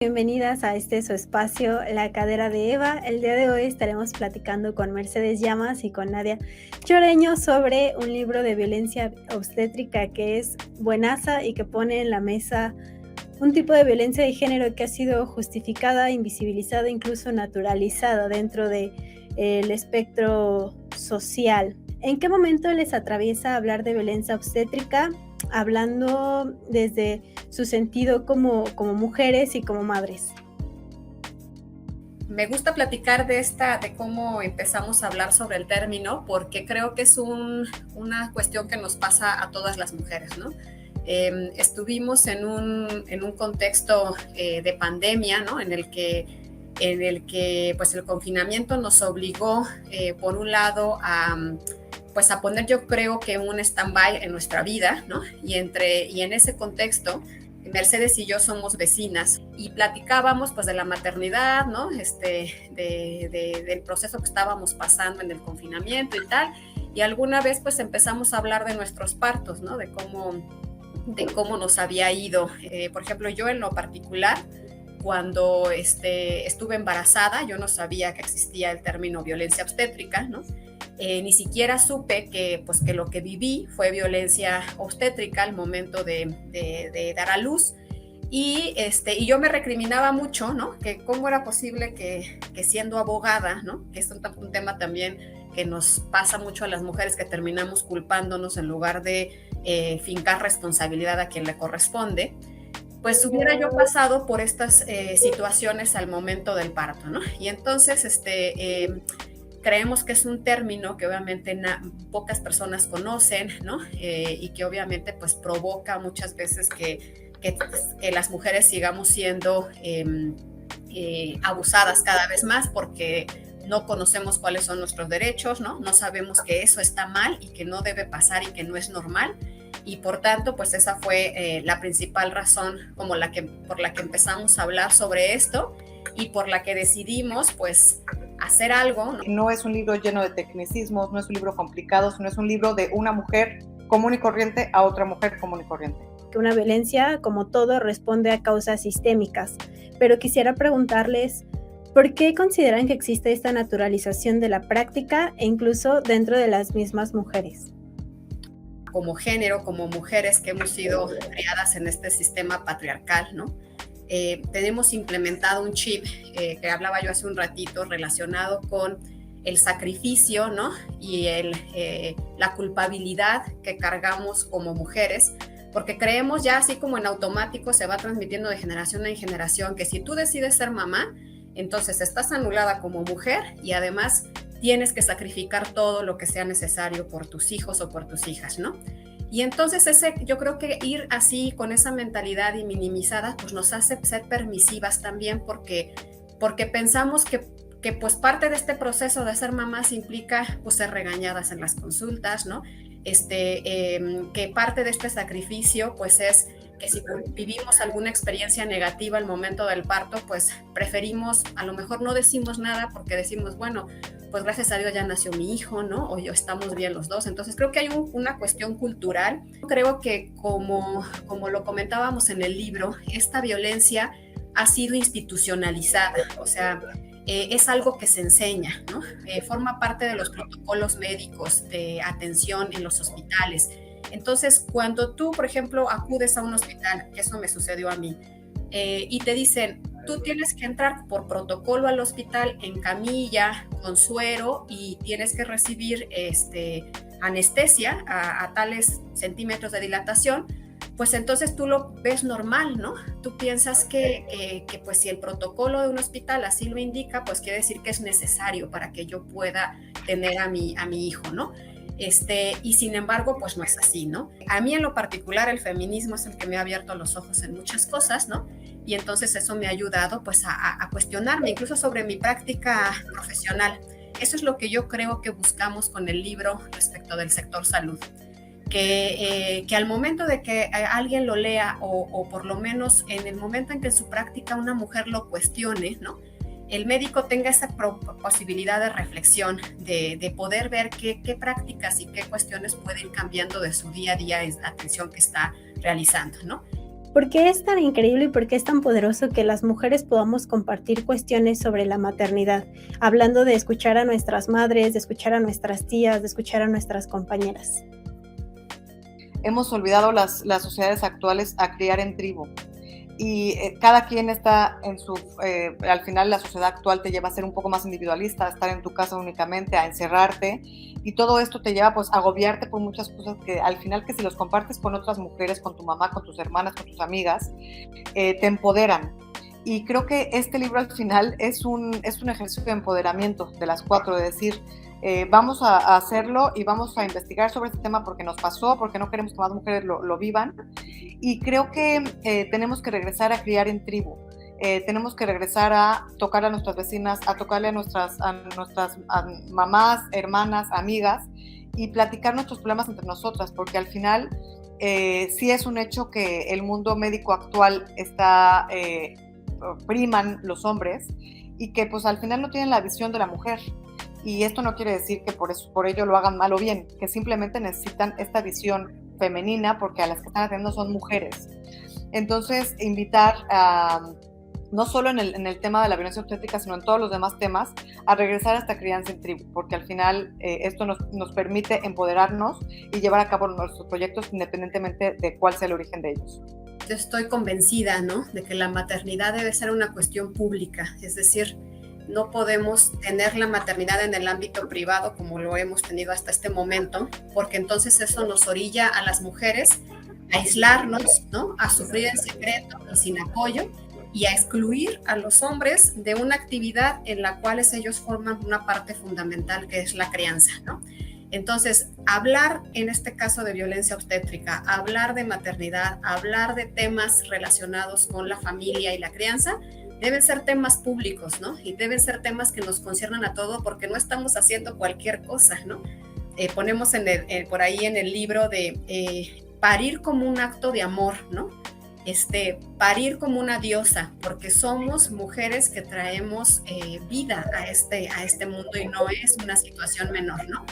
Bienvenidas a este su espacio, La Cadera de Eva. El día de hoy estaremos platicando con Mercedes Llamas y con Nadia Choreño sobre un libro de violencia obstétrica que es buenaza y que pone en la mesa un tipo de violencia de género que ha sido justificada, invisibilizada, incluso naturalizada dentro del espectro social. ¿En qué momento les atraviesa hablar de violencia obstétrica? Hablando desde su sentido como mujeres y como madres. Me gusta platicar de cómo empezamos a hablar sobre el término, porque creo que es una cuestión que nos pasa a todas las mujeres, ¿no? Estuvimos en un contexto de pandemia, ¿no? En el que pues el confinamiento nos obligó, por un lado, pues a poner, yo creo que un stand-by en nuestra vida, ¿no? Y en ese contexto, Mercedes y yo somos vecinas y platicábamos pues de la maternidad, ¿no? Del proceso que estábamos pasando en el confinamiento y tal. Y alguna vez pues empezamos a hablar de nuestros partos, ¿no? De cómo nos había ido. Por ejemplo, yo en lo particular, cuando estuve embarazada, yo no sabía que existía el término violencia obstétrica, ¿no? Ni siquiera supe que lo que viví fue violencia obstétrica al momento de dar a luz. Y yo me recriminaba mucho, ¿no? Que cómo era posible que siendo abogada, ¿no? Que es un tema también que nos pasa mucho a las mujeres, que terminamos culpándonos en lugar de fincar responsabilidad a quien le corresponde, pues hubiera yo pasado por estas situaciones al momento del parto, ¿no? Y entonces, creemos que es un término que obviamente pocas personas conocen, ¿no? Y que obviamente pues provoca muchas veces que las mujeres sigamos siendo abusadas cada vez más, porque no conocemos cuáles son nuestros derechos, ¿no? No sabemos que eso está mal y que no debe pasar y que no es normal. Y por tanto, pues esa fue la principal razón por la que empezamos a hablar sobre esto y por la que decidimos pues hacer algo, ¿no? No es un libro lleno de tecnicismos, no es un libro complicado, sino es un libro de una mujer común y corriente a otra mujer común y corriente. Que una violencia, como todo, responde a causas sistémicas, pero quisiera preguntarles, ¿por qué consideran que existe esta naturalización de la práctica e incluso dentro de las mismas mujeres? Como género, como mujeres que hemos sido criadas en este sistema patriarcal, ¿no? Tenemos implementado un chip que hablaba yo hace un ratito relacionado con el sacrificio, ¿no? Y la culpabilidad que cargamos como mujeres, porque creemos ya así como en automático se va transmitiendo de generación en generación que si tú decides ser mamá, entonces estás anulada como mujer y además tienes que sacrificar todo lo que sea necesario por tus hijos o por tus hijas, ¿no? Y entonces yo creo que ir así con esa mentalidad y minimizada pues nos hace ser permisivas también, porque pensamos que pues parte de este proceso de ser mamás implica pues ser regañadas en las consultas, ¿no? Que parte de este sacrificio pues es que si vivimos alguna experiencia negativa al momento del parto, pues preferimos, a lo mejor no decimos nada porque decimos, bueno, pues gracias a Dios ya nació mi hijo, ¿no? O yo estamos bien los dos. Entonces creo que hay una cuestión cultural. Creo que como lo comentábamos en el libro, esta violencia ha sido institucionalizada, o sea, es algo que se enseña, ¿no? Forma parte de los protocolos médicos de atención en los hospitales. Entonces, cuando tú, por ejemplo, acudes a un hospital, que eso me sucedió a mí, y te dicen, tú tienes que entrar por protocolo al hospital en camilla, con suero, y tienes que recibir anestesia a tales centímetros de dilatación, pues entonces tú lo ves normal, ¿no? Tú piensas que pues si el protocolo de un hospital así lo indica, pues quiere decir que es necesario para que yo pueda tener a mi hijo, ¿no? Y sin embargo, pues no es así, ¿no? A mí en lo particular el feminismo es el que me ha abierto los ojos en muchas cosas, ¿no? Y entonces eso me ha ayudado pues a cuestionarme incluso sobre mi práctica profesional. Eso es lo que yo creo que buscamos con el libro respecto del sector salud. Que al momento de que alguien lo lea o por lo menos en el momento en que en su práctica una mujer lo cuestione, ¿no? El médico tenga esa posibilidad de reflexión, de poder ver qué prácticas y qué cuestiones pueden ir cambiando de su día a día en la atención que está realizando, ¿no? ¿Por qué es tan increíble y por qué es tan poderoso que las mujeres podamos compartir cuestiones sobre la maternidad? Hablando de escuchar a nuestras madres, de escuchar a nuestras tías, de escuchar a nuestras compañeras. Hemos olvidado las sociedades actuales a criar en tribu. Y cada quien está en su, al final la sociedad actual te lleva a ser un poco más individualista, a estar en tu casa únicamente, a encerrarte, y todo esto te lleva pues a agobiarte por muchas cosas que al final, que si los compartes con otras mujeres, con tu mamá, con tus hermanas, con tus amigas, te empoderan. Y creo que este libro al final es un ejercicio de empoderamiento de las cuatro, de decir, vamos a hacerlo y vamos a investigar sobre este tema porque nos pasó, porque no queremos que más mujeres lo vivan. Y creo que tenemos que regresar a criar en tribu. Tenemos que regresar a tocar a nuestras vecinas, a tocarle a nuestras mamás, hermanas, amigas, y platicar nuestros problemas entre nosotras, porque al final sí es un hecho que el mundo médico actual está, priman los hombres, y que pues al final no tienen la visión de la mujer. Y esto no quiere decir que por ello lo hagan mal o bien, que simplemente necesitan esta visión femenina, porque a las que están atendiendo son mujeres. Entonces, invitar a, no solo en el tema de la violencia obstétrica, sino en todos los demás temas, a regresar a esta crianza en tribu, porque al final esto nos permite empoderarnos y llevar a cabo nuestros proyectos independientemente de cuál sea el origen de ellos. Yo estoy convencida, ¿no?, de que la maternidad debe ser una cuestión pública, es decir, no podemos tener la maternidad en el ámbito privado como lo hemos tenido hasta este momento, porque entonces eso nos orilla a las mujeres a aislarnos, ¿no?, a sufrir en secreto y sin apoyo, y a excluir a los hombres de una actividad en la cual ellos forman una parte fundamental, que es la crianza, ¿no? Entonces, hablar en este caso de violencia obstétrica, hablar de maternidad, hablar de temas relacionados con la familia y la crianza, deben ser temas públicos, ¿no? Y deben ser temas que nos conciernan a todos, porque no estamos haciendo cualquier cosa, ¿no? Ponemos por ahí en el libro de parir como un acto de amor, ¿no? Parir como una diosa, porque somos mujeres que traemos vida a este mundo, y no es una situación menor, ¿no?